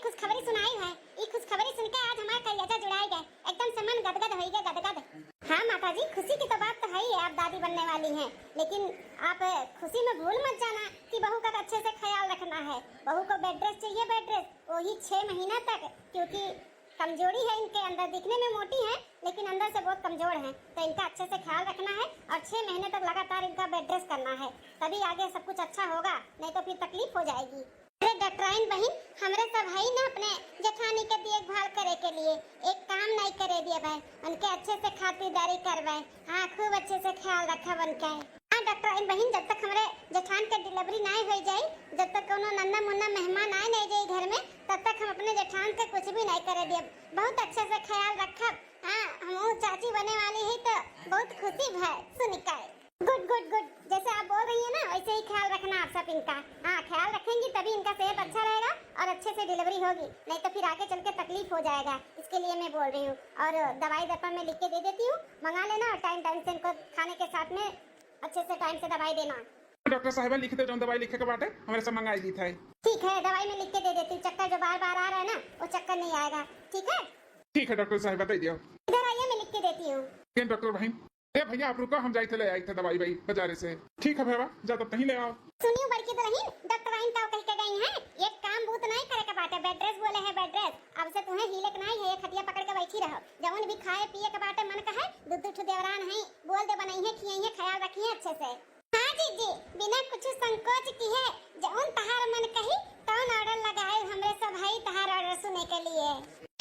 खुशखबरी सुनाई है। ये खुशखबरी सुन के आज हमारा कलेजा जुड़ाए गए, एकदम से मन गदगद हो गया, गदगद। हाँ माता जी, खुशी की तो बात तो है ही, आप दादी बनने वाली हैं, लेकिन आप खुशी में भूल मत जाना कि बहू का अच्छे से ख्याल रखना है। बहू को बेड रेस्ट चाहिए, बेड रेस्ट, वही 6 महीना तक, क्योंकि कमजोरी है इनके अंदर, दिखने में मोटी है लेकिन अंदर से बहुत कमजोर है, तो इनका अच्छे से ख्याल रखना है और 6 महीने तक लगातार इनका बेड रेस्ट करना है, तभी आगे सब कुछ अच्छा होगा, नहीं तो फिर तकलीफ हो जाएगी। अरे डॉक्टराइन बहन, हमरे सब है ना अपने जेठानी के देखभाल करे के लिए, एक काम नहीं करे दिए भाई, उनके अच्छे से खातिरदारी करवाए। हाँ, खूब अच्छे से ख्याल रखा उनका। हाँ डॉक्टराइन बहन, जब तक हमरे जेठान के डिलीवरी नहीं हो जाए, जब तक कोनो नन्ना मुन्ना मेहमान आए नहीं जाए घर में, तब तक हम अपने जेठान के कुछ भी नहीं करे दिए, बहुत अच्छे से ख्याल रखब। हाँ, हम चाची बने वाली है तो बहुत खुशी है सुन के। गुड गुड गुड, जैसे आप बोल रही है ना वैसे ही ख्याल रखना आप सब इनका। हाँ, ख्याल रखेंगी तभी इनका सेहत अच्छा रहेगा और अच्छे से डिलीवरी होगी, नहीं तो फिर आगे चल के तकलीफ हो जाएगा, इसके लिए मैं बोल रही हूँ। और दवाई दर्पण में लिख के दे देती हूँ, मंगा लेना और टाइम टाइम से इनको खाने के साथ में अच्छे से टाइम से दवाई देना। डॉक्टर साहिबा लिख दे, जो दवाई लिखे के बाटे हमारे सब मंगाई दी था। ठीक है, दवाई में लिख के दे देती हूँ, चक्कर जो बार बार आ रहा है ना वो चक्कर नहीं आएगा। ठीक है ठीक है डॉक्टर साहिबा, दे दियो। इधर आइए, मैं लिख के देती हूँ। डॉक्टर भाई, ए भैया आप रुको, हम जाते ले आई थे दवाई भाई बाजारे से। ठीक है भैया, जा तब तहीं ले आओ। सुनियो बड़की दुल्हन, डॉक्टर आइन का कह के गई हैं, ये काम भूत नहीं करे के बाटे, बेड रेस्ट बोले है, बेड रेस्ट। अब से तुम्हें हिले के नहीं है, खटिया पकड़ के बैठी रहो, जवन भी खाए पिए के बाटे मन कहे, दूध ठु देवरान है, बोल दे बनाई है, खियाई है, ख्याल रखिए अच्छे से। हाँ जी जी, बिना कुछ संकोच की है, जवन तहार मन कही तवन ऑर्डर लगाए, हमरे सब भाई तहार ऑर्डर सुने के लिए।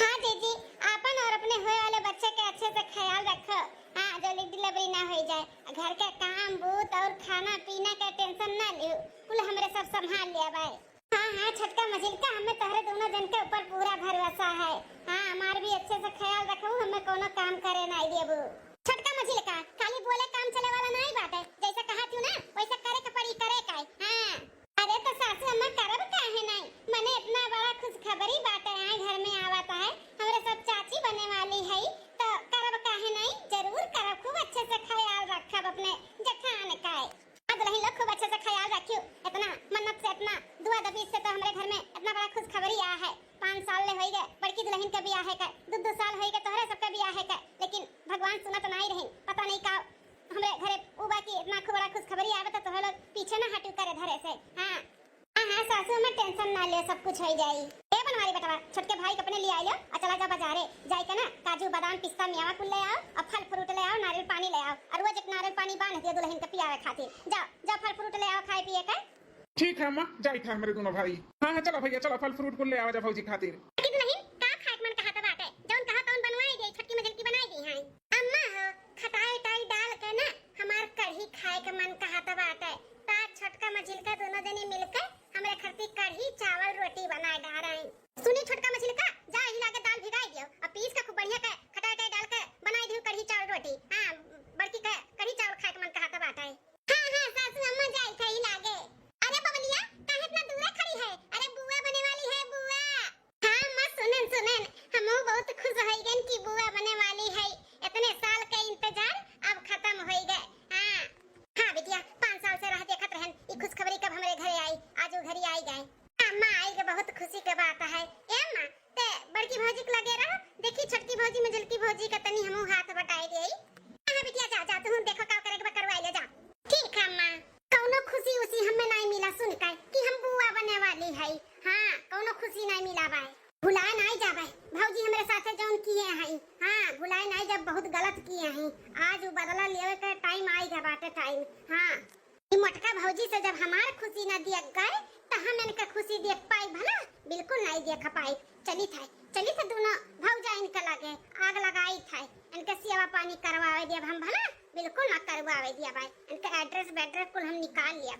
हाँ जी जी, आपन और अपने होए वाले बच्चे के अच्छे से ख्याल रखो। हाँ, जल्दी डिलीवरी ना हो जाए, घर के काम बूत और खाना पीना का टेंशन ना लियो, कुल हमरे सब संभाल लिया भाई। हाँ हाँ छोटका मझिलका, हमें तोहरे दोनों जन के ऊपर पूरा भरोसा है। हाँ, हमार भी अच्छे से ख्याल रखो, हमें कोनो काम करे नहीं देबू। छोटका मझिलका, खाली बोले काम चले वाला नहीं बात है, जैसा कहा तू ना वैसा करे के पड़ी, करे का। हाँ, अरे तो सासू अम्मा करब काहे नहीं, मने इतना बड़ा खुशखबरी बात है, घर में आवता है, हमरे सब चाची बने वाली है, तो करब काहे नहीं, जरूर करब, खूब अच्छे से ख्याल रखब अपने जेठान का। दुल्हन लोग खूब अच्छे से ख्याल रखियो, इतना मन्नत से, इतना दुआ दबी से तो हमरे घर में इतना बड़ा खुशखबरी आया है। 5 साल ले होई गए बड़की दुल्हन का ब्याह है का, 2 साल होई गए तोहरे सबका ब्याह है का, लेकिन भगवान सुनत नहीं रही, पता नहीं का हमरे घरे उबा की इतना खूब बड़ा खुशखबरी आवे तो तोहरे लोग पीछे ना हटू करे धरे से। हाँ हाँ सासू में टेंशन ना ले, सब कुछ हो जाई। ए बनवारी बेटवा, छोटके भाई के अपने ले आई लो और चला जा बाजारे, जाई के ना काजू बादाम पिस्ता मेवा कुल ले आओ और फल फ्रूट ले आओ, नारियल पानी ले आओ, और रोज एक नारियल पानी बांध दियो दुल्हन के पियावे खातिर। जाओ जा फल फ्रूट ले आओ खाए पिए का। ठीक है अम्मा, जाई था मेरे दोनों भाई। हाँ हाँ चलो भैया, चलो फल फ्रूट कुल ले आओ जा भौजी खातिर। दुल्हन का खाए मन कहा तो बात है, जौन कहा तौन बनवाई दे, छटकी मजल की बनाई दी है। अम्मा हो खटाई टाई डाल के ना हमार कढ़ी खाए के मन कहा तो बात है, ता छोटका मझिल का दोनों जने मिलकर हमरे खरती कढ़ी चावल रोटी बनाए डा रहे हैं। सुनी छोटका मछली का, जा हिला के दाल भिगाई दियो और पीस के खूब बढ़िया के खटाई टाई डाल के बनाई दियो कढ़ी चावल रोटी। हां, बड़की के कढ़ी चावल खाए के मन कहा तो बात है। हां हां सासू अम्मा जाई थई लागे। अरे बबलिया, काहे इतना दूर खड़ी है, अरे बुआ बने वाली है बुआ। हां अम्मा, सुनन सुनन, हमहु बहुत खुश होई गन कि बुआ बने वाली है, इतने साल का इंतजार अब खत्म हो गए। हां हां बिटिया, 5 साल से राह देखत रहन, ई खुशखबरी कब हमरे घरे आई, आज वो घरी आई गए। अम्मा आई के बहुत खुशी के बात है। ए अम्मा, ते बड़की भौजी के लगे रहो, देखी छोटकी भौजी में जलकी भौजी का तनी हमहु हाथ बटाई देई। हां बिटिया, जा जा तू देखो का करे के करवाई ले जा। ठीक है अम्मा, कौनो खुशी उसी हमें नहीं मिला सुन के कि हम बुआ बने वाली है। हां, कौनो खुशी नहीं मिला भाई, भुलाए नहीं जा भाई, भौजी हमरे साथे जौन किए हैं। हां, भुलाए नहीं, जब बहुत गलत किए हैं, आज वो बदला लेवे के टाइम आई गया बाटे टाइम। हां, ई मोटका भौजी से जब हमार खुशी ना दिया गए तो हम इनका खुशी देख पाई भला, बिल्कुल नहीं देख पाई। चली था दोनों भौजा इनका लगे आग लगाई था, इनका सेवा पानी करवावे दिया हम भला, बिल्कुल ना करवावे दिया भाई, इनका एड्रेस बेड्रेस कुल हम निकाल लिया।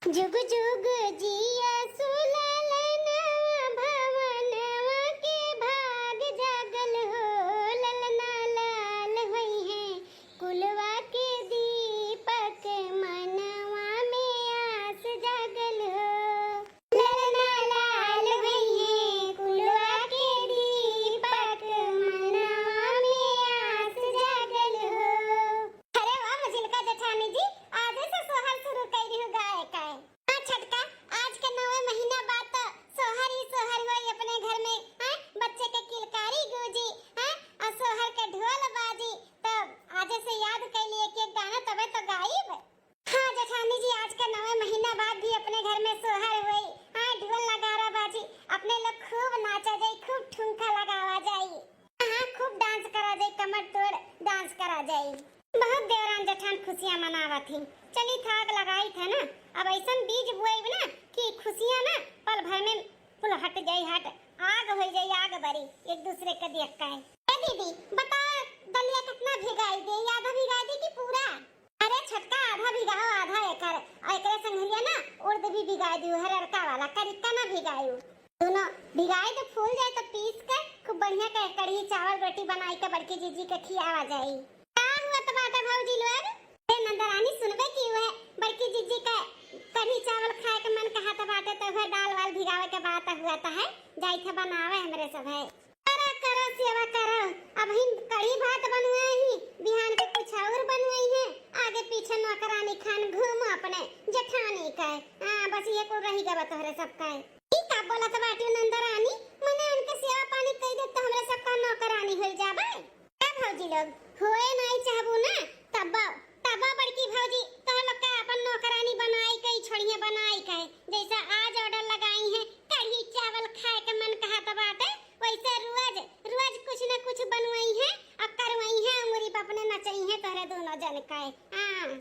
जुग जुग जिया सुललना भवनवा के भाग जागल हो, ललना लाल होई है कुलवा के दीपक, मनवा में आस जागल हो, ललना लाल होई है कुलवा के दीपक, मनवा में आस जागल हो। अरे वाह मझिलका जेठानी जी, आज से सोहर शुरू कर दी हो गाय का। हां छटका, आज के 9वें महीना बाद खुशियां मनावत थी। चली थाक लगाई थे ना, अब ऐसा बीज बुआई ना कि खुशियां ना पल भर में फुल हट जाई, हट आग हो जाई, आग बरी एक दूसरे के देख के। ए दीदी बता, दलिया कितना भिगाई दे, आधा भिगाई दे कि पूरा? अरे छटका आधा भिगाओ, आधा एकर एकरे संगलिया ना उर्द भी भिगाई दियो, हरड़का वाला करिका ना भिगायो, दोनों भिगाई तो फूल जाए तो पीस के खूब बढ़िया के कढ़ी चावल रोटी बनाई के बड़की जीजी के खियावा जाई। का हुआ तो बाटा भौजी लोग, ए नंदरानी सुनबे की हुए बड़की जीजी के कढ़ी चावल खाए के मन कहा तो बाटे, तो वह दाल वाल भिगावे के बात हुआ तो है जाई थे बनावे हमरे सब है। करो करो सेवा करो, अब हम कढ़ी भात बनवाए ही, बिहान के कुछ और बनवाई है, आगे पीछे नौकरानी खान घूम अपने जेठानी का। हां बस ये को रही गवा तोहरे सब का। ठीक है बोला तो बाटी नंदरानी, मने उनके सेवा पानी कई दे तो हमरे सब का नौकरानी हो जाबे। ए भौजी लोग होए नहीं चाहबू ना तब बड़की भौजी तो लोग का अपन नौकरानी बनाई कई छोड़िए बनाई के, जैसा आज ऑर्डर लगाई है कढ़ी चावल खाए के मन कहा तो बाटे, वैसे रोज रोज कुछ न कुछ बनवाई है और करवाई है, उंगली पे अपने नचई है तोरे दोनों जन का। हां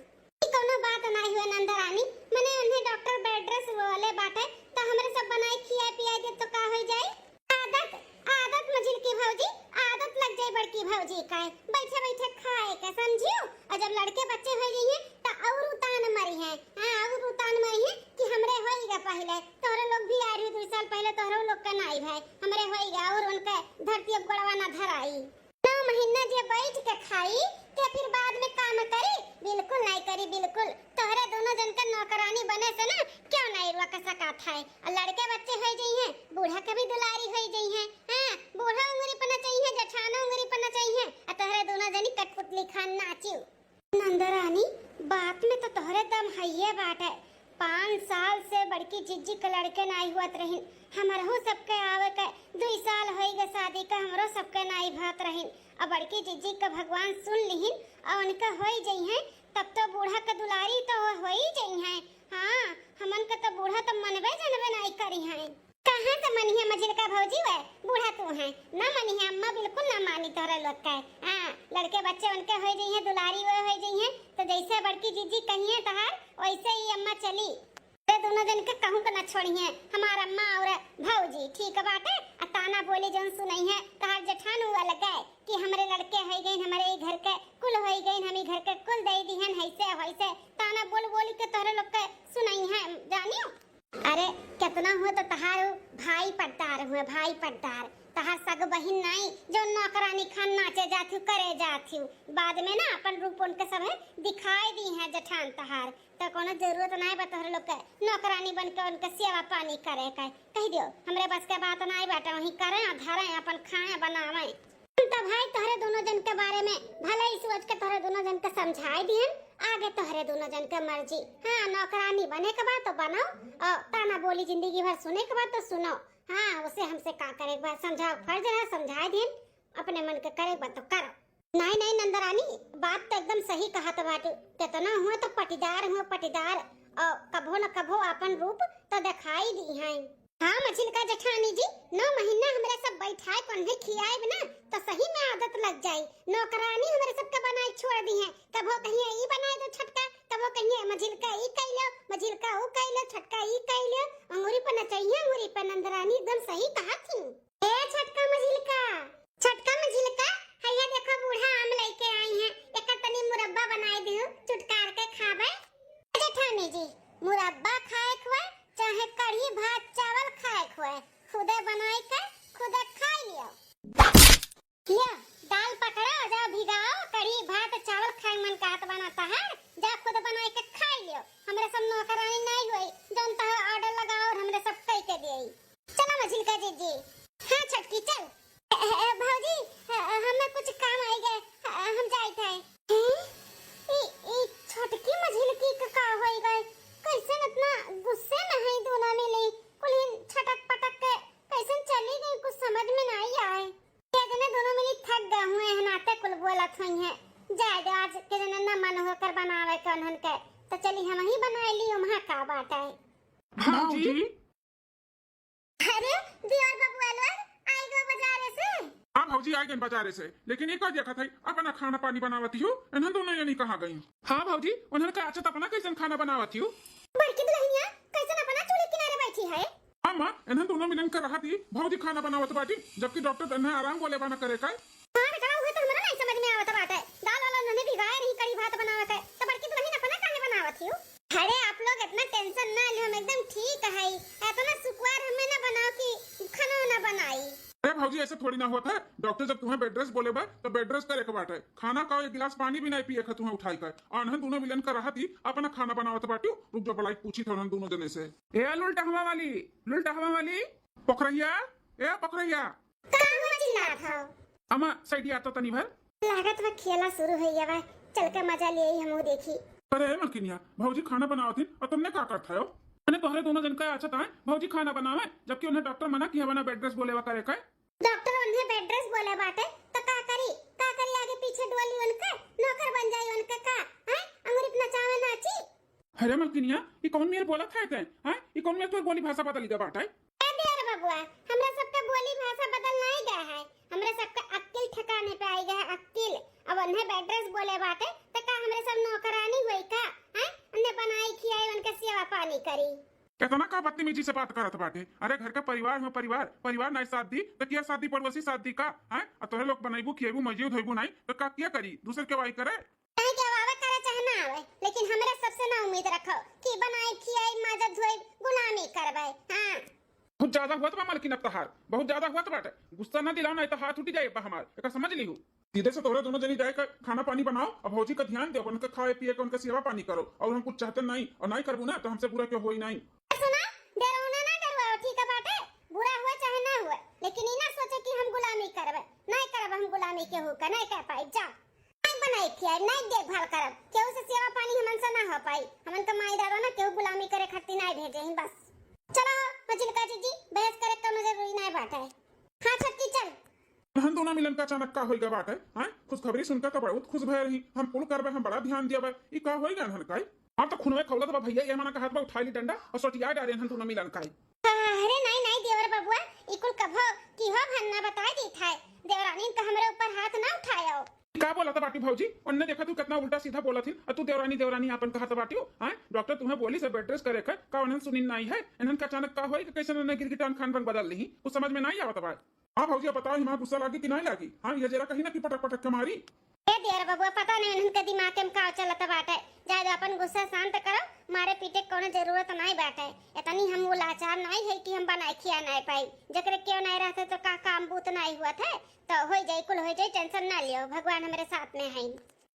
ई कोनो बात नहीं हुए नंदरानी, मने उन्हें डॉक्टर बेड रेस्ट वाले बाटे तो हमरे सब बनाई खिया पिया दे तो का हो जाए। आदत आदत मजिल की भौजी, आदत लग जाए बड़की भौजी का बैठे बैठे खाए के, समझियो। और जब लड़के बच्चे हो गई हैं तो और उतान मरी है। हां और उतान मरी है कि हमरे होइगा पहले, तोरे लोग भी आए 2 साल पहले तोरे लोग का नहीं भाई हमरे होइगा, और उनके धरती अब गड़वा ना धराई। 9 महीना जे बैठ के खाई ते फिर बाद में काम करी, बिल्कुल नहीं करी, बिल्कुल तोहरे दोनों जन के नौकरानी बने से ना क्यों नहीं रुआ का सकात है। और लड़के बच्चे हो गई हैं, बूढ़ा के भी दुलारी हो गई हैं। हां बूढ़ा उंगली पना चाहिए, जठाना उंगली पना चाहिए, और तोहरे दोनों जनी कठपुतली खान नाचियो। नंदरानी बात में तो तोहरे दम हइये बात है, 5 साल से बड़की जिज्जी के लड़के नहीं हुआ रही, हमरहु सबके आवे के 2 साल होई गए शादी का, हमरो सबके नहीं भात रही। अब बड़की जिज्जी का भगवान सुन लिहिन और उनका होई जई है, तब तो बूढ़ा के दुलारी तो होई जई है। हां हमन के तो बूढ़ा तो मनबे जनबे नहीं करी है। कहां से मनिया मजिल का भौजी वे बूढ़ा तू है ना मनिया, अम्मा बिल्कुल ना मानी तोरे लोग का। हां लड़के बच्चे उनके होई जई है, दुलारी वे होई जई है, तो जैसे बड़की जिज्जी कहिए तहार वैसे ही अम्मा चली। ते दोनों जन के कहूं के ना छोड़िए, हमार अम्मा और भौजी ठीक बाटे। ताना बोली जन सुनई है तहार जेठान हुआ लगे कि हमरे लड़के होई गई, हमरे घर के कुल होई गई, हम घर के कुल दे दिहन, ऐसे वैसे ताना बोल बोल के तोरे लोग के सुनई है जानियो। अरे कितना हो तो तहार भाई पट्टार हुए, भाई पट्टार तहार सग बहिन नहीं जो नौकरानी खान नाचे जाथू करे जाथू, बाद में ना अपन रूप उनके सब है दिखाई दी है जेठान तहार, तो कोनो जरूरत नहीं बतहर लोग के नौकरानी बन के उनके सेवा पानी करे के। कह दियो हमरे बस के बात नहीं बाटे, वही करे और धरे अपन खाए बनावे। तो भाई तोहरे दोनों जन के बारे में भले ही सोच के तोहरे दोनों जन के समझाई दिहन, आगे तोहरे दोनों जन के मर्जी। हां नौकरानी बने के बाद तो बनो और ताना बोली जिंदगी भर सुने के बाद तो सुनो। हां उसे हमसे का करे बात समझाओ, फर्ज है समझाई दिन, अपने मन के करे बात तो करो। नहीं नहीं नंदरानी बात तो एकदम सही कहा तो बाटू, कितना हुआ तो पटीदार हुआ पटीदार, और कभो न कभो अपन रूप तो दिखाई दी है। हां मछिल का जेठानी जी 9 महीना हमरे सब बैठाए पन्हे खियाए बिना तो सही में आदत लग जाई। नौकरानी हमरे सब का बनाई छोड़ दी है, कभो कहिए ई बनाए दो छटका, कभो कहिए मझिल का ई कइलो, मझिल का ओ कइलो, छटका ई कइलो, अंगूरी पर न चाहिए अंगूरी पर। नंदरानी एकदम सही कहा थी। ए छटका मझिल का, छटका मझिल का हैया देखो बूढ़ा आम लेके आई है, एक तनी मुरब्बा बनाई दियो चुटकार के खाबे। जेठानी जी मुरब्बा खाए खुए चाहे कढ़ी भात चावल खाए खुए, खुदे बनाई के खुदे खा लियो। लिया दाल पकड़ो जाओ भिगाओ, कढ़ी भात चावल खाए मन का हाथ बनाता है, जा खुद बनाई के खा लियो। हमरे सब नौकरानी नहीं हुई जोन ता ऑर्डर लगाओ और हमरे सब कई के देई। चलो मझिल का जीजी। हां छटकी चल। भौजी हमें कुछ काम आई गए, हम जाई थे। ई छटकी मझिल की का होई गए, कैसे इतना गुस्से में है दोनों मिली, कुल छटक पटक के कैसे चली गई कुछ समझ में नहीं आए। ये जने दोनों मिली थक गए हुए हैं नाते कुल बोलत हुई हैं, जाए आज के जने न मन हो कर बनावे के उन्हन के, तो चली हम ही बना ली वहां का बात है। हाँ जी अरे दियोर बबुआ लोग आई गो बाजार से। हाँ भौजी आ गई बाजारे से, लेकिन एक देखा था अपना खाना पानी बनावती हूँ। इन्हें दोनों यानी कहाँ गई? हाँ भौजी, उन्होंने कहा अच्छा अपना कैसे खाना बनावती हूँ। बड़की दुल्हनिया कैसे अपना चूल्हे किनारे बैठी है? हाँ माँ, इन्हें दोनों मिलन कर रहा थी भौजी खाना बनावत बाटी, जबकि डॉक्टर इन्हें आराम बोले बना करे का। हां बेटा, वो तो हमरा नहीं समझ में आवत बात है। दाल वाला उन्होंने भिगाए नहीं, कड़ी भात बनावत है, तो बड़की दुल्हन अपना काहे बनावत हूँ? अरे आप लोग इतना टेंशन ना लो, हम एकदम ठीक है। इतना सुकुआर हमें ना बनाओ कि खाना ना बनाई। अरे भौजी ऐसे थोड़ी ना होता है, डॉक्टर जब तुम्हें बेड रेस्ट बोले बा तो बेड रेस्ट करे के बात है। खाना का एक गिलास पानी भी नहीं पिए का तुम्हें उठाई कर। और इन्हें दोनों मिलन कर रहा थी अपना खाना बनावत बाटी। रुक जो बलाई पूछी था उन्होंने दोनों जने से, ए लुल्टा हवा वाली पोखरैया, ए पोखरैया का हुआ चिल्ला था? अमा साइड आता तनी भर लागत वा खेला शुरू हो गया बा, चल के मजा ले हमहू देखी। अरे मलकिनिया, भौजी खाना बनावत थी और तुमने क्या करता हो? मैंने तोहरे दोनों जन का अच्छा था भौजी खाना बनावे, जबकि उन्हें डॉक्टर मना किया बना बेड रेस्ट बोले वा करे का। डॉक्टर उन्हें बेड रेस्ट बोले बाटे तो का करी आगे पीछे डोली उनका नौकर बन जाई उनका का हैं? अंगूरी अपना चावे नाची। अरे मलकिनिया, ये कौन मेरे बोला था हैं? ये कौन मेरे तो बोली भाषा बदल गया बाटा है? ए देर बाबूआ, हमरा सबका बोली भाषा बदल नहीं गया है। हमरा सबका अक्ल ठिकाने पे आई गया है, अक्ल। अब उन्हें बेड रेस्ट बोले बाटे तो का हमरे सब नौकरानी हुई का हैं? उन्हें बनाई खिलाई उनका सेवा पानी करी। कितना का बदतमीजी से बात करत बाटे। अरे घर का परिवार हो, परिवार नहीं साथ दी तो क्या शादी पड़ोसी साथ दी का है? और तोरे लोग बनाइबू खिएबू मौजूद होइबू नहीं तो का क्या करी? दूसरे के वाई करे नहीं के वावा करे चाहे ना आवे, लेकिन हमरा सबसे ना उम्मीद रखो कि बनाई खिलाई मदद होई गुलामी करबै। हां बहुत ज्यादा हुआ तो मलकिन, अब तहार बहुत ज्यादा हुआ तो बाटे। गुस्सा ना दिलाओ नहीं तो हाथ उठी जाए हमार, एक समझ ली हूँ। सीधे से तोरे दोनों जनी जाए कर खाना पानी बनाओ और भौजी का ध्यान दो, उनका खाए पिए का उनका सेवा पानी करो। और हम कुछ चाहते नहीं और नहीं करबू ना तो हमसे बुरा क्यों होई नहीं। सुना, डरौना ना डरवाओ, ठीक है बाटे? बुरा हुआ चाहे ना हुआ, लेकिन ई ना सोचे कि हम गुलामी करब। नहीं करब हम गुलामी के हो का नहीं कर पाई। जा नहीं बनाई खियाई, नहीं देखभाल करब, केहू से सेवा पानी हमन से ना हो पाई। हमन तो माई दादा ना केहू गुलामी करे खातिर नहीं भेजे हैं बस। चलो मजिलका जी, बहस करे कोनो जरूरी नहीं बाटे। हां छटकी चल। हम दोनों मिलन का अचानक का होइगा बाटे हैं? खुशखबरी सुनकर तो बहुत खुश भय रही। हम कुल करबे, हम बड़ा ध्यान दिया ई का होइगा हन काई? आप तो खुनवे खौलत बा भैया, ये मना का हाथ में उठा ली डंडा और सोटिया डारे हम दोनों मिलन काई। अरे नहीं देवर बाबूआ, ई कुल कभो की हो भन्ना बताई दी था। देवरानी का हमरे ऊपर हाथ ना उठायो। का बोला था बाटी भौजी? उन्होंने देखा तू कितना उल्टा सीधा बोला थी और तू देवरानी अपन कहा था बाटी हो हैं? डॉक्टर तुम्हें बोली से बेड रेस्ट करे का उन्हें सुनी नहीं है। इन्हन का अचानक का होई कि कैसे उन्होंने गिरगिटान खान रंग बदल ली, कुछ समझ में नहीं आवत बा। हां भौजी बताओ, हिमा गुस्सा लागी कि नहीं लागी? हां ये जरा कहीं ना कि पटक के मारी। ए देर बाबूआ, पता नहीं इनके दिमाग में का चलत बाटे। जाए अपन गुस्सा शांत करो, मारे पीटे कोनो जरूरत नहीं बाटे। इतनी हम वो लाचार नहीं है कि हम बनाए खिया नहीं पाई। जकरे क्यों नहीं रहते तो का काम बूत नहीं हुआ था तो हो जाए, कुल हो जाए, टेंशन ना लियो, भगवान हमारे साथ में है।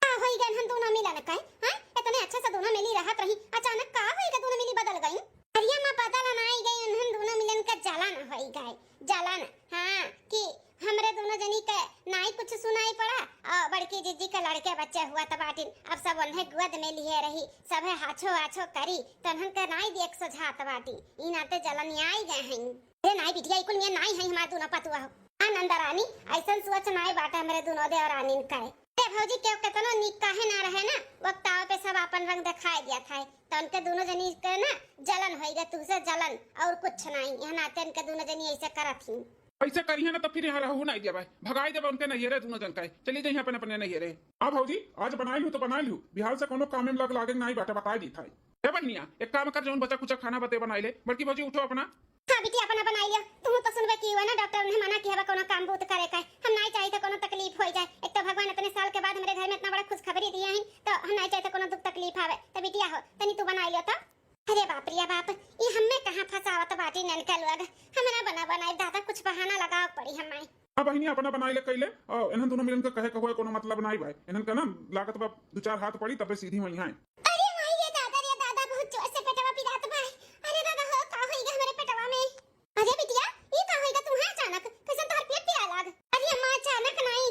हां होई गन हम दोनों मिलन का हैं? इतने अच्छे से दोनों मिली रहत रही, अचानक का होई गया दोनों मिली बदल गई। अरिया में बदल नहीं गई, उन्हन दोनों मिलन का जलन होई गए। जलन हां कि हमरे दोनों जनी के नहीं कुछ सुनाई पड़ा और बड़की जीजी का लड़के बच्चे हुआ तबाटिन। अब सब उन्हें गोद में लिए रही, सब हाछो करी तनहन के नहीं देख सुझात बाटी। ई नाते जलन आई गए हैं। रे नहीं बिटिया, कुल में नहीं है हमार दोनों पतुआ हो। आनंद रानी ऐसा सोच नहीं बाटा हमरे दोनों देवरानी का। ए भौजी के कितनो निक काहे ना रहे ना, वक्त आवे पे सब अपन रंग दिखाई दिया था। तो उनके दोनों जनी के ना जलन होई गए, तुझसे जलन और कुछ नहीं। यहां नाते उनके दोनों जनी ऐसे करत थी। ऐसे करिए ना तो फिर यहाँ रहू नहीं दिया भाई, भगाई देव उनके नहीं रे दोनों जन का। चली जाइए अपने अपने नहीं रे। हाँ भौजी आज बना लू तो बना लू, बिहार से कोनो काम में लग लागे नहीं बाटे बता दी था। ए बनिया एक काम कर, जौन बचा कुछ खाना बते बनाई ले। बड़की भौजी उठो अपना। हां बिटिया अपना बनाई लिया। तुम तो सुनबे की हुआ ना, डॉक्टर ने मना किया कोनो काम बूत करे का। हम नहीं चाहिए कोनो तकलीफ हो जाए। एक तो भगवान इतने साल के बाद हमारे घर में इतना बड़ा खुशखबरी दिया है, तो हम नहीं चाहिए कोनो दुख तकलीफ आवे। तो बिटिया हो तनी तू बनाई लियो तो। अरे बाप रे बाप, ये हमें कहां फसावत बाटी ननका लोग। हमरा बनाई दादा कुछ बहाना लगाओ पड़ी हमाई। अब बहिनी अपना बनाई ले कैले और इन्हन दोनों मिलन के कहे को कोनो मतलब नहीं भाई। इन्हन का ना लागत बा दो चार हाथ पड़ी तबे सीधी वही है। अरे भाई ये दादा बहुत जोर से पेटवा पिरात भाई। अरे दादा हो का होइगा हमरे पेटवा में? अरे बिटिया ये का होइगा तुम्हें अचानक? कैसे तोहर पेट पिरा लाग? अरे अम्मा अचानक नहीं,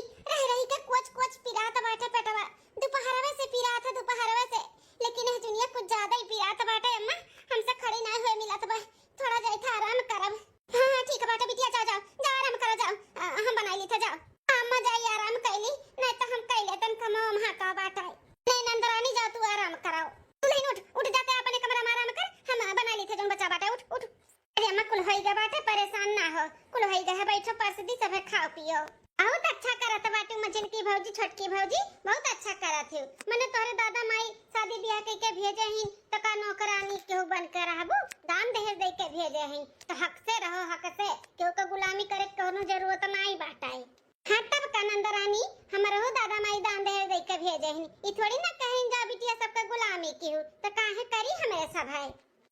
रह के कोच पिरात बाटे पेटवा। दोपहरवे से पिरात है, दोपहरवे से। लेकिन है दुनिया कुछ ज्यादा ही पिरात बाटे अम्मा, हमसे खड़ी ना हुए मिलत बा। थोड़ा जाई था आराम करब। हां ठीक है बाटे बिटिया, जाओ आराम करो, जाओ हम बनाई ली था, जाओ अम्मा जाई आराम कैली नहीं तो हम कैले तन कमो वहां का बाटे। नहीं नंदरानी जाओ तू आराम कराओ। तू नहीं उठ जाते अपने कमरा में आराम कर, हम बना ली थे जोन बच्चा बाटे। उठ अरे अम्मा कुल होई गया बाटे, परेशान ना हो, कुल होई गया है, बैठो परसदी सब खाओ पियो। बहुत अच्छा करत बाटू मझिल की भौजी, छोटकी भौजी बहुत अच्छा करत है। मने तोरे दादा माई शादी ब्याह कई के भेजे ही त का नौकरानी केहू बन के रहबू, दान दहेज दे के भेजे ही तो हक से रहो, हक से केहू का गुलामी करे के कोनो जरूरत नहीं बाटाई। हाँ तब का नंदरानी हमरो दादा माई दान दहेज दे के भेजे ही, ई थोड़ी ना कहीं जा बिटिया सबका गुलामी केहू त काहे करी हमें सब है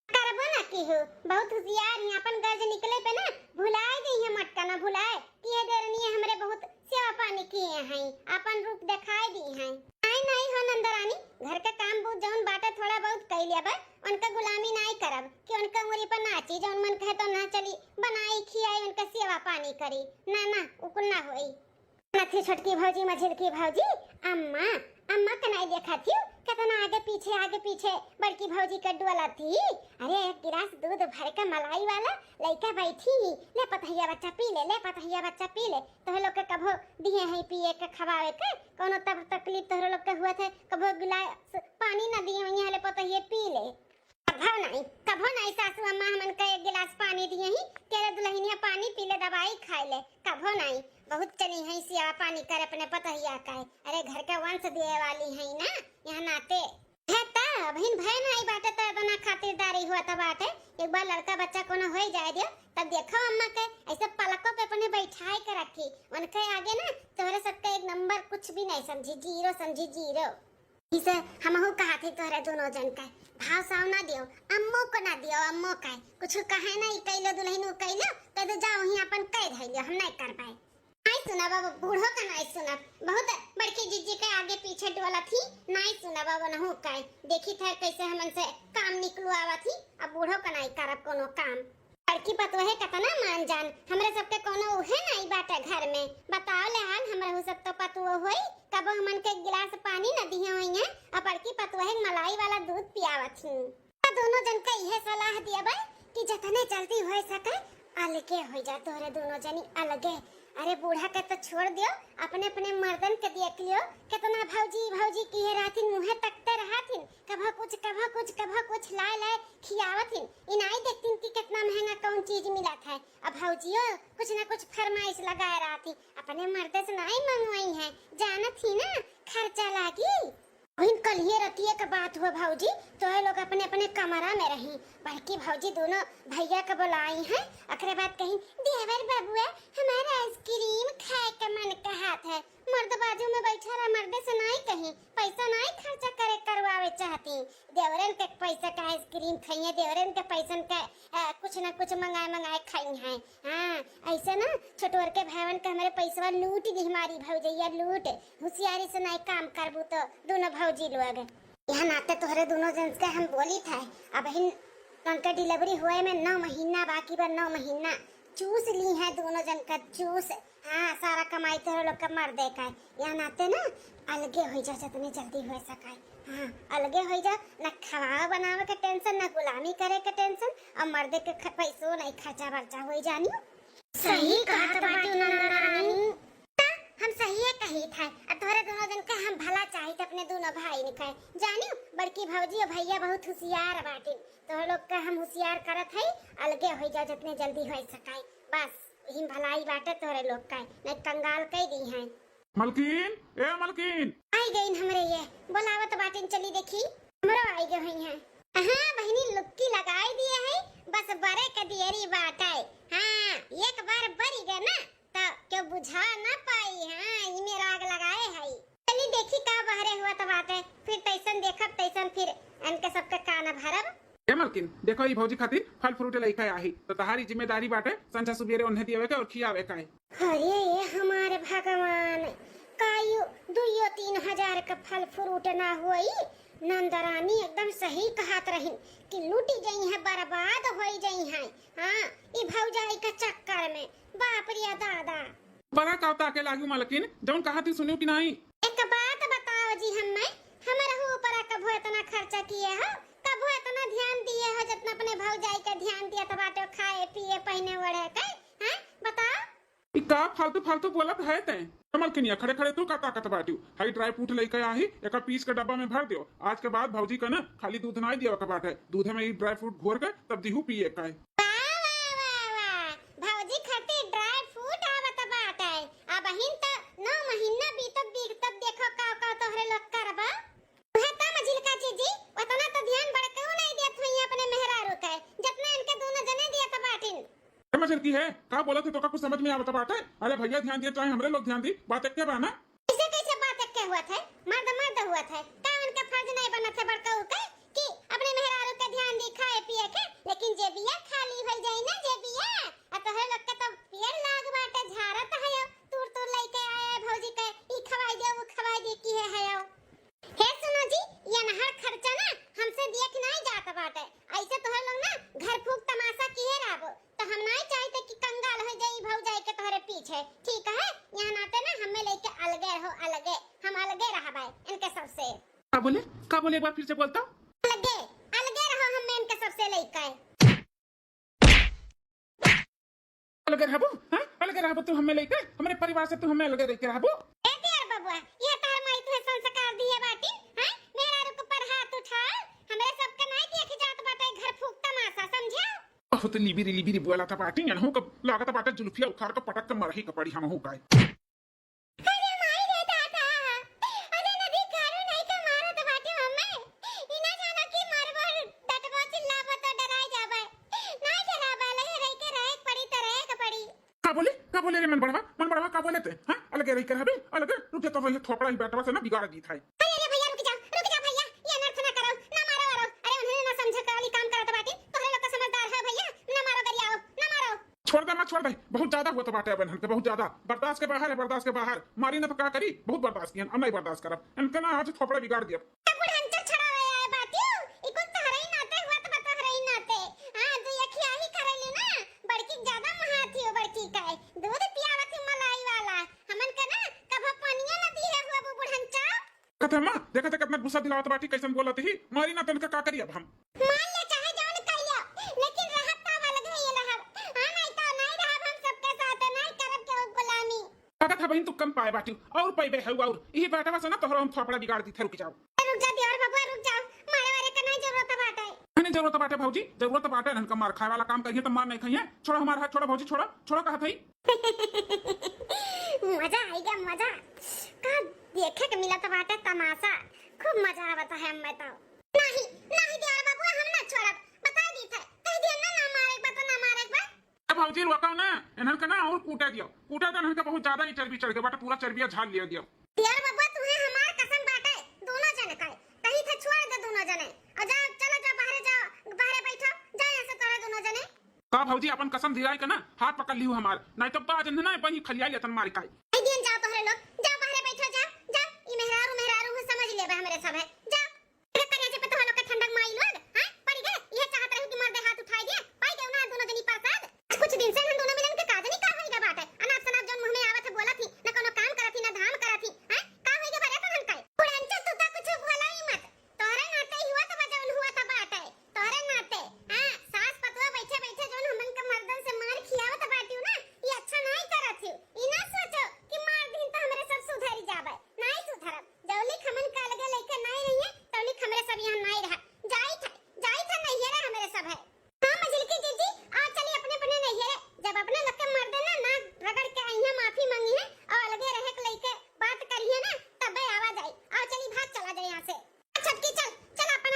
करबो ना केहू। बहुत होशियार ही अपन गर्ज निकले पे ना भुलाए गई है, मटका ना भुलाए कि ये देरनी हमरे बहुत सेवा पानी किए हैं, अपन रूप दिखाई दी हैं। नहीं नहीं हो नंदरानी, घर का काम बहुत जौन बाटा थोड़ा बहुत कर लिया बा, उनका गुलामी नहीं करब कि उनका उंगली पर नाची, जौन मन कहे तो ना चली बनाई खियाई उनका सेवा पानी करी, ना ना उकुल ना होई। नथी छोटकी भौजी मझिल की भौजी अम्मा अम्मा कनाई देखा थी कितना आगे पीछे बड़की भौजी का डोला थी। अरे एक गिलास दूध भर के मलाई वाला लड़का बैठी, ले पतहिया बच्चा पी ले, ले पतहिया बच्चा पी ले। तो लोग के कभो दिए है पिए के खवावे के, कोनो तब तकलीफ तो लोग के हुआ थे, कभो गिलास पानी ना दिए वहीं ले पतहिया पी ले। कभो नहीं सासू अम्मा हमन का एक गिलास पानी दिए ही तेरे दुल्हनिया पानी पी ले, दवाई खाए ले, कभो नहीं। बहुत चली है सेवा पानी कर अपने पतहिया का। अरे घर का वंश दिए वाली है ना, यहाँ नाते है ता बहन भाई नहीं बाटे तो इतना खातिरदारी हुआ था बाटे। एक बार लड़का बच्चा कोनो हो जाए दियो तब देखो अम्मा के ऐसे पलकों पे अपने बैठाए के रखी, उनके आगे ना तोरे सबका एक नंबर कुछ भी नहीं समझी, जीरो समझी जीरो। इसे हमहु कहा थे तोरे दोनों जन का भाव साव ना दियो, अम्मो को ना दियो, अम्मो का कुछ कहे नहीं कैलो दुल्हन कैलो तो जाओ ही अपन कह धइलो, हम नहीं कर पाए। नहीं सुना बाबा, बूढ़ो का नहीं सुना, बहुत बड़की जिज्जी के आगे पीछे डोला थी, नहीं सुना बाबा नहु काय देखी थे कैसे हमन से काम निकलू आवा थी, अब बूढ़ो का नहीं करब कोनो काम। लड़की पतोहे कतना मान जान, हमरे सबके कोनो उहे नहीं बाटे घर में, बताओ ले हाल हमरे हो सब तो पतुओ होई, कब हमन के गिलास पानी न दिए होई है, अब लड़की पतोहे मलाई वाला दूध पियावत ही। दोनों जन का यह सलाह दिया बा कि जितने जल्दी हो सके अलगे हो जा तोरे दोनों जनी अलगे। अरे बूढ़ा के तो छोड़ दियो, अपने अपने मर्दन के देख लियो कितना भौजी भौजी किए रहथिन, मुंहे तकते रहथिन, कभा कुछ लाए खियावथिन, इनाई देखतिन कि कितना महंगा कौन चीज मिला था। अब भौजियो कुछ ना कुछ फरमाइश लगाए रहती, अपने मर्द से नहीं मंगवाई है, जानत ही ना खर्चा लागी। वहीं कल ये रतिया का बात हुआ भौजी, तो ये लोग अपने अपने कमरा में रही, बड़की भौजी दोनों भैया का बुलाई हैं, अकरे बात कहीं देवर बाबुआ हमारा आइसक्रीम खाए का मन कहत है, मर्द बाजू में बैठा रहा, मर्दे से नहीं कहीं पैसा नहीं खर्चा करे करवावे चाहती, देवरन के पैसा का आइसक्रीम खाइए, देवरन के पैसन का कुछ ना कुछ मंगाए खाई हैं। हाँ ऐसे ना छोटवर के भाईवन का हमारे पैसा लूट दी हमारी भौजैया, लूट होशियारी से नहीं काम करबू तो दोनों भौजी लोग यहाँ नाते तोहरे दोनों जन के हम बोली था। अब उनका डिलीवरी हुए में 9 महीना बाकी बा, 9 महीना चूस ली है दोनों जन का चूस। हाँ सारा कमाई तो लोग का मर दे का, यहाँ नाते ना अलगे हो जा जितनी जल्दी हो सके। हाँ अलगे हो जा, न खवा बनावे के टेंशन, न गुलामी करे के टेंशन, और मर्दे के पैसों नहीं खर्चा बर्चा हो जानी। सही कहा बाटू नंदरानी, हम सही है कही था। अब तोरे दोनों जन का हम भला चाहिए अपने दोनों भाई ने कहे जानियो, बड़की भौजी और भैया बहुत होशियार बाटे, तो लोग का हम होशियार करत है, अलगे हो जा जितने जल्दी हो सके, बस यही भलाई बाटे तोरे लोग का, नहीं कंगाल कह दी हैं। मलकिन ए मलकिन आई गई हमरे ये बोलावत बाटिन, चली देखी हमरो आई गई हुई है। हाँ बहनी लुक्की लगाई दिए है, बस बरे के देरी बाटे। हाँ एक बार बरी गए ना तो क्यों बुझा ना पाई। हाँ ये मेरा आग लगाए है, चली देखी का बहरे हुआ तो बाटे, फिर तैसन देखब तैसन फिर इनके सबके काना भरब। ए मलकिन देखो ई भौजी खातिर फल फ्रूट लेके आही, तो तहारी जिम्मेदारी बाटे संझा सुबेरे उन्हें दियावे के और खियावे का। अरे ये हमारे भगवान, कायु 2-3 हजार का फल फ्रूट ना होई, नंदरानी एकदम सही कहत रही कि लूटी गई है, बर्बाद हो गई है। हाँ ये भौजाई का चक्कर में बाप रे दादा बड़ा कावता के लागू मलकिन, जौन कहा थी सुनियो कि नहीं। एक बात बताओ जी, हमारा ऊपर कभो इतना खर्चा किए हो, कभो इतना ध्यान दिए हो जितना अपने भौजाई का ध्यान दिया तो बाटे खाए पिए पहने ओढ़े के। हैं बताओ ई का फालतू बोलत है ते मलकिन, या खड़े खड़े तू का ताकत बाटियो, हाई ड्राई फ्रूट लेके आही, एक पीस के डब्बा में भर दियो, आज के बाद भौजी का ना खाली दूध ना दियो का बाटे, दूध में ई ड्राई फ्रूट घोर के तब दिहू पिए का। वाह भौजी खातिर ड्राई फ्रूट आवत बाटे, अब हिन की है का बोला थे तो का कुछ समझ में आवता बाटे। अरे भैया ध्यान दिए चाहे हमरे लोग ध्यान दी, बात एक के बा ना। इसे कैसे बात क्या हुआ था? मर्द हुआ था का उनका फर्ज नहीं बना था बड़का उके कि अपने मेहरारू का ध्यान दी खाए पिए के, लेकिन जे बिया खाली हो जाई ना जे बिया आ तो है लोग का तो पेड़ लाग बाटे झारत है तूर लेके आए भौजी के ई खवाई दे वो खवाई दे की है हे सुनो जी, ये नहर खर्चा ना हमसे देख नहीं जाता बाटे। ऐसे तो है लोग ना घर फूक तमाशा किए रहबो तो हम नहीं चाहते कि कंगाल हो जाई भौ जाए के तोहरे पीछे, ठीक है? यहाँ नाते ना हमें लेके अलगे रहो, अलगे हम अलगे रहबे इनके सबसे। का बोले एक बार फिर से बोलता। अलगे अलगे रहो हम इनके सबसे लेके। अलगे रहबो? हां अलगे रहबो तू हमें लेके, हमारे परिवार से तू हमें अलगे रह के रहबो। ए देर बबुआ ये तार माई तुम्हें संस्कार दिए बाटी हैं? मेरा रुक पर हाथ उठा, हमरे सबके नहीं देख जात बाटे घर फूक तमाशा, समझा? बहुत लिबिरी बोला था बाटी यनहु का लागत बाटे जुल्फिया उखाड़ के पटक के मरही के पड़ी हम हो गाय। अरे माई रे दादा, अरे नदी कारू नहीं के मारो तो बाटी हमें इना जाना कि मारबो डटबो चिल्लाबो तो डराई जाबे, नहीं डराबे ले रह के रह पड़ी तो रह के पड़ी। का बोले रे मन बढ़वा का बोले थे? हां अलगे रह के रहबे, अलगे रुक जा तो वही थोपड़ा ही बैठवा से ना बिगाड़ दी था। अरे भैया रुक जा भैया, ये अनर्थ ना करो, ना मारो अरे उन्हें ना समझ के वाली काम करत बाटी, तोहरे लोग का समझदार है भैया, ना मारो गरियाओ ना मारो। छोड़ दे बहुत ज्यादा हुआ तो बाटे अब इनके, बहुत ज्यादा बर्दाश्त के बाहर है, बर्दाश्त के बाहर। मारी ना तो का करी, बहुत बर्दाश्त किया, अब नहीं बर्दाश्त करब इनके ना आज थोपड़ा बिगाड़ दिया। बुढ़ंचर छड़ा है बातियो, इको तहरे ही नाते हुआ तो बता रही नाते। हां तू ये खिया ही करेली ना, बड़की ज्यादा महाथी हो बड़की काय, दूध पियावत ही मलाई वाला, हमन के ना कभो पानिया ना दी है हुआ वो बुढ़ंचा। कहते मां देखा था कितना गुस्सा दिलावत बाटी, कैसन बोलत ही, मारी ना तो इनका का करी अब हम। मान ले चाहे जौन कहियो, लेकिन रहत ता अलग है ये रहब। हां नहीं तो नहीं रहब हम सबके साथ, नहीं करब के गुलामी। कहता था बहन तू कम पाए बाटी और पैबे है और यही बैठवा से ना तोहरा हम थोपड़ा बिगाड़ दी थे। रुक जाओ रुक जा दियोर बबुआ रुक जाओ, मारे वारे का नहीं जरूरत बाटे। नहीं जरूरत बाटे भौजी, जरूरत बाटे इनका मार खाए वाला काम कहिए तो मार नहीं खाइए। छोड़ो हमारा हाथ, छोड़ो भौजी, छोड़ो कहा थई। मजा आएगा मजा का देखे के मिला तो बाटे तमाशा, खूब मजा आवता है हमें तो। नहीं दियोर बबुआ हम ना छोड़ब, बता दी थे कह दिया ना मारे बा तो ना मारे बा। अब भौजी रुकाओ ना इनका ना और कूटा दियो इनका बहुत ज्यादा ही चर्बी चढ़ गया बाटे, पूरा चर्बिया झाड़ लिया दियो। दियोर बबुआ तुम्हें हमार कसम बाटे दोनों जने का कहीं थे छोड़ दे दोनों जने और चलो बाहर बैठो जा यहां से तोरे दोनों जने। का भौजी अपन कसम दिलाई का ना हाथ पकड़ लियो हमार, नहीं तो बाज ना बही खलिया लेतन मारी काई। आई दिन जाओ तोरे लोग, जाओ बाहर बैठो, जा ई मेहरारू हो समझ लेबे हमरे सब है, जा रे करिया जे पे तो लोग के ठंडक माई लोग हैं पड़ी गए, ये चाहत रही कि मर्दे हाथ उठाई दे पाई के ना दोनों जनी प्रसाद। कुछ दिन से हम दोनों मिलन के काज नहीं का होईगा बाटे, अनाप शनाप जौन मुंह में आवत है बोला थी ना कोनो काम करत थी ना धाम करत थी हैं का होईगा बारे तो हन काय पुरांचा तू ता कुछ बोला ही मत, तोरे नाते ही हुआ तो बजन हुआ था बाटे तोरे नाते। हां सास पतवा बैठे जौन हमन के मर्दन से मार खियावत बाटियो ना ये अच्छा नहीं करत थी, ई ना सोचो कि मार दिन तो हमरे सब सुधरी जाबे, नहीं सुधरब जौली खमन का लगे लेके नहीं रहिए तौली खमरे सब यहां नहीं रह जाई था नहीं है हमरे सब है। हां मजल की जीजी आ चली अपने नहीं है, जब अपने लग के मर्द ना रगड़ के आइया माफी मांगी है और अलगे रहे के लेके बात करिए ना तबे आवा जाई। आ चली भाग चला जाए यहां से, छटकी चल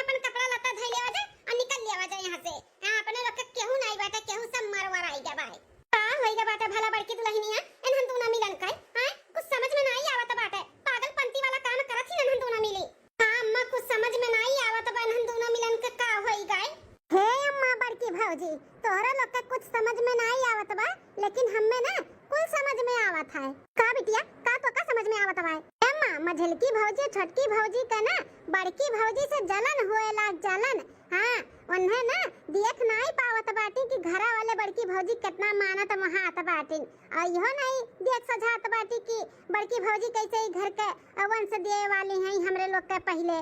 अपन कपड़ा लत्ता धइ लेवा जा और निकल लेवा जा यहां से। हां अपने लोग के केहू नहीं बाटे, केहू सब मरवर आई जा बाय का होइगा बाटे भला बड़की दुल्हनिया एनहन दोना मिलन काय हां कुछ समझ में नहीं आवत बाटे, पागलपंती वाला काम करत ही एनहन दोना मिली। हां अम्मा कुछ समझ में नहीं आवत बा एनहन दोना मिलन के का होई गाय। हे अम्मा बड़की भौजी तोहरा लोग के कुछ समझ में नहीं आवत बा, लेकिन हम्मे ना कुल समझ में आवत है। का बिटिया का समझ में आवत बा? अम्मा मझलकी भौजी छोटकी भौजी का ना बड़की भौजी से जलन होएला जलन। हां उन्हें ना देख नहीं पावत बाटी कि घरा वाले बड़की भौजी कितना मानत महात बाटी, और इहो नहीं देख सजात बाटी कि बड़की भौजी कैसे ही घर के अवन से दे वाली हैं हमरे लोग के पहले।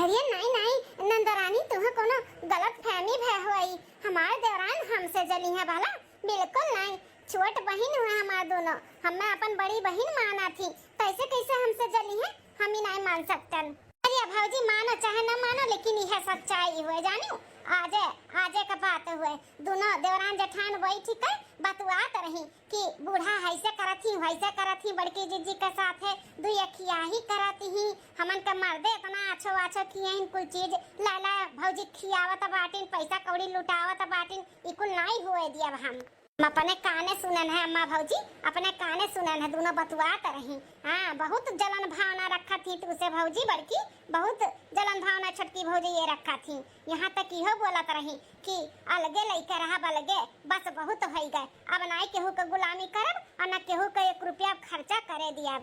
अरे नहीं नंदरानी तुम्हें कोनो गलत फहमी भय होई, हमारे देवरान हमसे जली है भला बिल्कुल नहीं, छोट बहन हुआ हमार दोनों, हमें अपन बड़ी बहन माना थी कैसे हमसे जली है हम ही नहीं मान सकतन। अरे भौजी मानो चाहे न मानो लेकिन यह सच्चाई हुए जानियो आजे आजे का बात हुए दोनों देवरान जेठान वही ठीक है बतुआत रही कि बूढ़ा ऐसे करती वैसे करती बड़की जीजी के साथ है दुई अखिया ही करती ही हमन के मर्दे इतना अच्छो अच्छो किए इन कुल चीज लाला भौजी खियावत बाटिन पैसा कौड़ी लुटावत बाटिन इकुल नहीं हुए दिया हम अपने काने सुनन है अम्मा भौजी अपने काने सुनन है दोनों बतुआत रही। हाँ बहुत जलन भावना रखा थी तुसे भौजी बड़की बहुत जलन भावना छोटकी भौजी ये रखा थी यहाँ तक इहो बोलत रही कि अलगे लइका रहा बलगे बस बहुत हो गए अब नाई केहू के गुलामी करब और न केहू के 1 रुपया खर्चा करे दिया।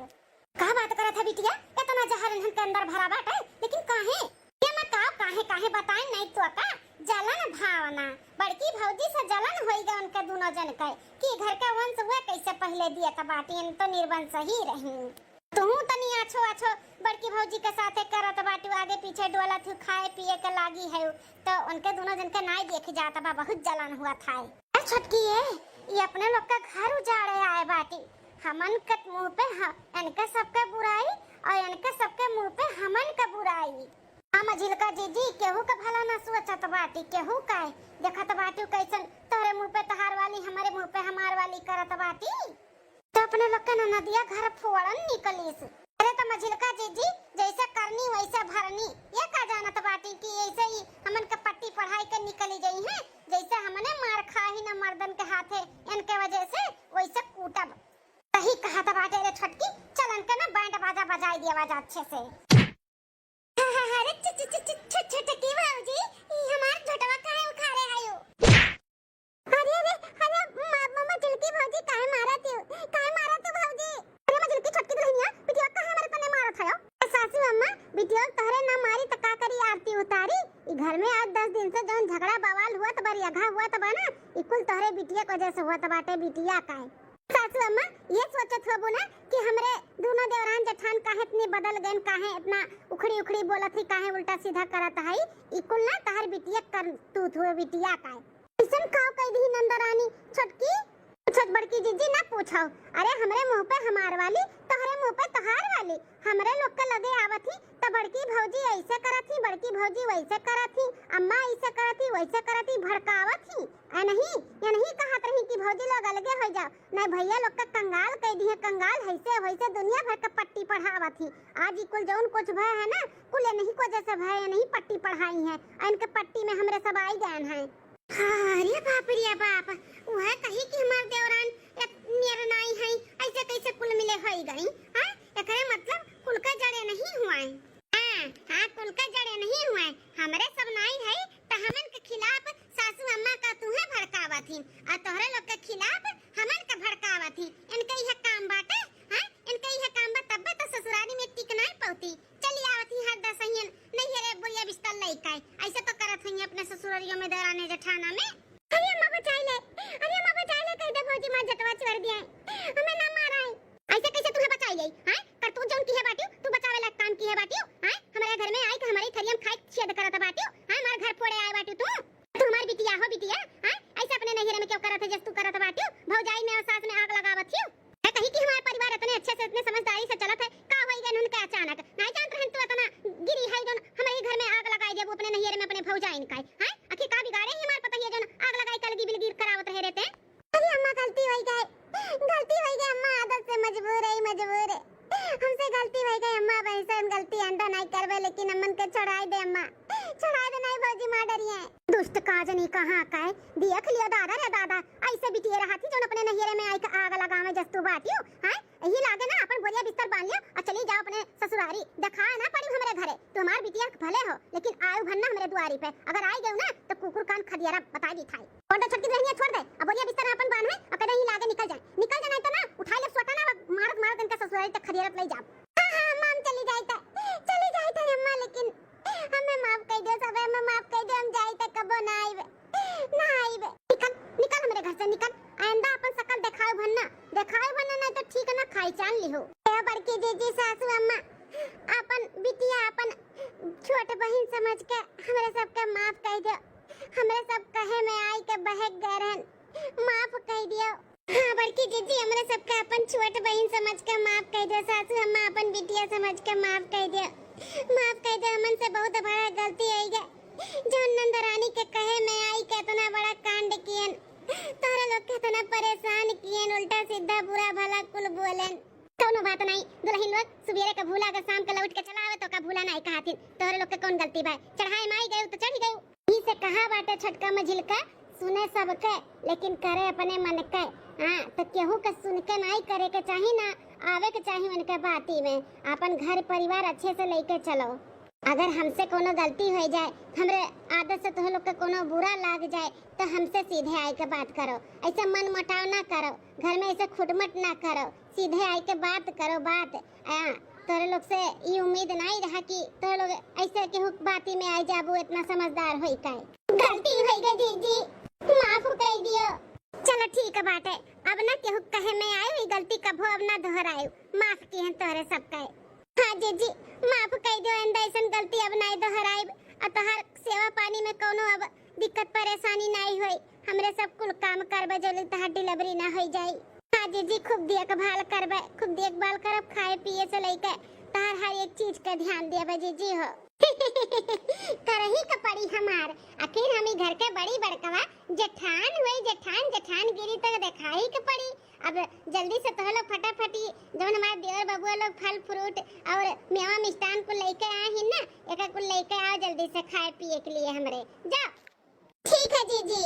का बात करत है बिटिया इतना जहर इनके के अंदर भरा बाटे लेकिन काहे ये मैं काहे काहे बताई नहीं तो का जलन भावना बड़की भौजी से जलन होई गए उनके दोनों जन के कि घर का वंश हुआ कैसे पहले दिया त बाटी तो निर्वंश ही रही तू तनी अच्छो अच्छो बड़की भौजी के साथे करत बाटू आगे पीछे डोलत हूँ खाए पिए के लागी है तो उनके दोनों जन के नाई देख जाता बा बहुत जलन हुआ था। छटकी ये अपने लोग का घर उजाड़े आए बाटी हमन के मुंह पे इनके सबके बुराई और इनके सबके मुंह पे हमन का बुराई हम झिलका जीजी केहू का भला ना सोचत बाटी केहू का देखत बाटी कैसन तोरे मुंह पे तहार वाली हमारे मुंह पे हमार वाली करत बाटी तो अपने लोग के नदिया घर फोड़न निकलीस। अरे तो मझिलका जीजी जैसे करनी वैसे भरनी ये का जानत बाटी कि ऐसे ही हमन के पट्टी पढ़ाई के निकली गई है जैसे हमने मार खा ही न मर्दन के हाथे इनके वजह से वैसे कूटब सही कहा था बाटे रे छटकी चलन के ना बैंड बाजा बजाई दिया आवाज अच्छे से। अरे छटकी भौजी हमार झटवा काहे उखाड़े आयो अरे मम्मा झिलकी भौजी काहे मारत भौजी अरे मैं झिलकी छटकी दुल्हनिया बिटिया काहे हमारे तने मारत है सासू अम्मा बिटिया तहरे ना मारी त का करी आरती उतारी ई घर में आज 10 दिन से जौन झगड़ा बवाल हुआ त बरिया घा हुआ त बना इकुल तहरे बिटिया के वजह से हुआ त बाटे बिटिया काहे सासू अम्मा ये सोचत हो ना कि हमरे दोनों देवरान जेठान काहे इतने बदल गए काहे इतना उखड़ी उखड़ी बोलत ही काहे उल्टा सीधा करत है इकुल ना तहर बिटिया कर तू थो बिटिया काहे ऐसन काव कह दी नंदरानी छटकी छट बड़की जीजी ना पूछो अरे हमरे मुंह पे हमार वाली तोहरे मुंह पे तहार वाली हमरे लोग के लगे आवत ही तो बड़की भौजी ऐसे करत ही बड़की भौजी वैसे करत ही अम्मा ऐसे करत ही वैसे करत ही भड़कावत ही आ नहीं कहत रही कि भौजी लोग अलगे हो जाओ नहीं भैया लोग का कंगाल कह दी है कंगाल ऐसे वैसे दुनिया भर का पट्टी पढ़ावत ही आज कुल जौन कुछ भय है ना कुल नहीं को जैसे भय नहीं पट्टी पढ़ाई है इनके पट्टी में हमरे सब आई गए हैं। अरे बाप रे बाप वह कही कि हमार देवरान मेरा नाई है ऐसे कैसे कुल मिले होई गई हां एकरे मतलब कुल का जड़े नहीं हुआ है हां कुल का जड़े नहीं हुआ है हमरे सब नाई है त हमन के खिलाफ सासू अम्मा का तुहे भड़कावत ही आ तोहरे लोग के खिलाफ हमन के भड़कावत ही इनके यह काम बाटे हां इनके यह काम बा तब तो ससुराली में टिक नहीं पौती चली आवत ही हर दसहिन नहीं रे बोलिया बिस्तर लइका ऐसे तो करत हई अपने ससुरालियों में दराने जेठाना में अरे अम्मा बचाई ले कह दे भौजी मां जटवा चढ़ दिया हमें ना मारा है ऐसे कैसे तुम्हें बचाई गई हां पर तू जौन की है बाटियो तू बचावे ला काम की है बाटियो हां हमारे घर में आई कि हमारी थरियम खाए छेद करत बाटियो हां हमारे घर फोड़े आए बाटियो तू हमारी बिटिया हो बिटिया हां ऐसे अपने नहिरे में क्यों करत है जस तू करत बाटियो भौजाई में और सास में आग लगावत थी है कहीं कि हमारा परिवार इतने अच्छे से इतने समझदारी से चलत है का होई गन उनके अचानक नहीं जानत रहन तू इतना गिरी है जौन हमारे घर में आग लगाई दे वो अपने नहिरे में अपने भौजाई का हां आखिर का बिगाड़े ही हमारे पता है जौन आग लगाई कलगी बिलगी करावत रहे रहते। अरे अम्मा गलती हो गई अम्मा आदत से मजबूर है हमसे गलती हो गई अम्मा वैसे गलती अंडा नहीं करवे लेकिन अम्मन के चढ़ाई दे अम्मा चढ़ाई दे नहीं भौजी मां डरिए दुष्ट काजनी कहां का है देख लियो दादा रे दादा ऐसे बिटिया रहा थी जो अपने नहिरे में आई आग लगावे जस्तु बाटियो हां यही लागे ना अपन बोरिया बिस्तर बांध लियो और चली जाओ अपने ससुरारी दिखा ना पड़ी हमरे घरे तुम्हार बिटिया भले हो लेकिन आयु भन्ना हमरे दुआरी पे अगर आई गयो ना तो कुकुर कान खदियारा बता दी थाई और छटकी रहनिया छोड़ दे अब बोरिया बिस्तर अपन बांध में और कहीं लागे निकल जाए नहीं तो ना उठा ले सोटा ना मारत इनका ससुरारी तक खदियारा ले जा हां मां चली जाए तो अम्मा लेकिन हमें माफ कर दो सब हमें माफ कर दो हम जाए तक कबो ना आइबे निकल हमरे घर से निकल आइंदा अपन शकल दिखाओ भन्ना नहीं तो ठीक ना खाई चान लिहो ए बड़की जीजी सासू अम्मा अपन बिटिया अपन छोट बहन समझ के हमरे सबके माफ कर दो हमरे सब कहे में आई के बहक गए रहन माफ कर दियो हां बड़की जीजी हमरे सबके अपन छोट बहन समझ के माफ कर दो सासू अम्मा अपन बिटिया समझ के माफ कर दो हमन से बहुत बड़ा गलती हो गई जो नंदरानी के कहे में आई कितना बड़ा कांड कियन, तोहरा लोग कितना परेशान कियन, उल्टा सीधा बुरा भला कुल बोलन। कौनो बात नहीं, दुल्हन लोग सुबेरे का भूला अगर शाम के लौट के चला आवे तो का भूला नहीं कहतिन। तोहरे लोग के कौन गलती बा? चढ़ाई माई गए तो चढ़ गए। ई से कहा बाटे छटका मझिल का सुने सबके लेकिन करे अपने मन के। हां तो केहू के सुन के नहीं करे के चाही ना, आवे के चाही उनके बाती में। अपन घर परिवार अच्छे से लेके चलो। अगर हमसे कोनो गलती हो जाए, हमरे आदत से तुम लोग के कोनो बुरा लाग जाए तो हमसे सीधे आए के बात करो। ऐसे मन मटाव ना करो, घर में ऐसे खुटमट ना करो, सीधे आए के बात करो। बात तोरे लोग से ये उम्मीद नहीं रहा कि तोरे लोग ऐसे केहू बाती में आ जाबू, इतना समझदार होई काहे। गलती हो गई दीदी, माफ कर दियो। चलो ठीक है बात है, अब ना केहू कहे में आए हुई गलती कभो अब ना दोहराए। माफ की है तोरे सब कहे। हाँ जी माफ कर दियो, ऐसन गलती अब नहीं दोहराए। अब तोहर सेवा पानी में कोनो अब दिक्कत परेशानी नहीं होई। हमरे सब कुल काम करबे जल्दी तोहर डिलीवरी ना हो जाई। हाँ जी खूब देखभाल करबे, खूब देखभाल करब, खाए पिए से लेके तोहर हर एक चीज का ध्यान देबे जी हो। करही का पड़ी हमार, आखिर हमी घर के बड़ी बड़कवा जेठान हुई, जेठान गिरी तो दिखाई के पड़ी। अब जल्दी से तो लोग फटाफटी जब हमारे देवर बबुआ लोग फल फ्रूट और मेवा मिष्ठान को लेके आए हैं ना, एक को लेके आओ जल्दी से खाए पिए के लिए हमरे। जाओ। ठीक है जी।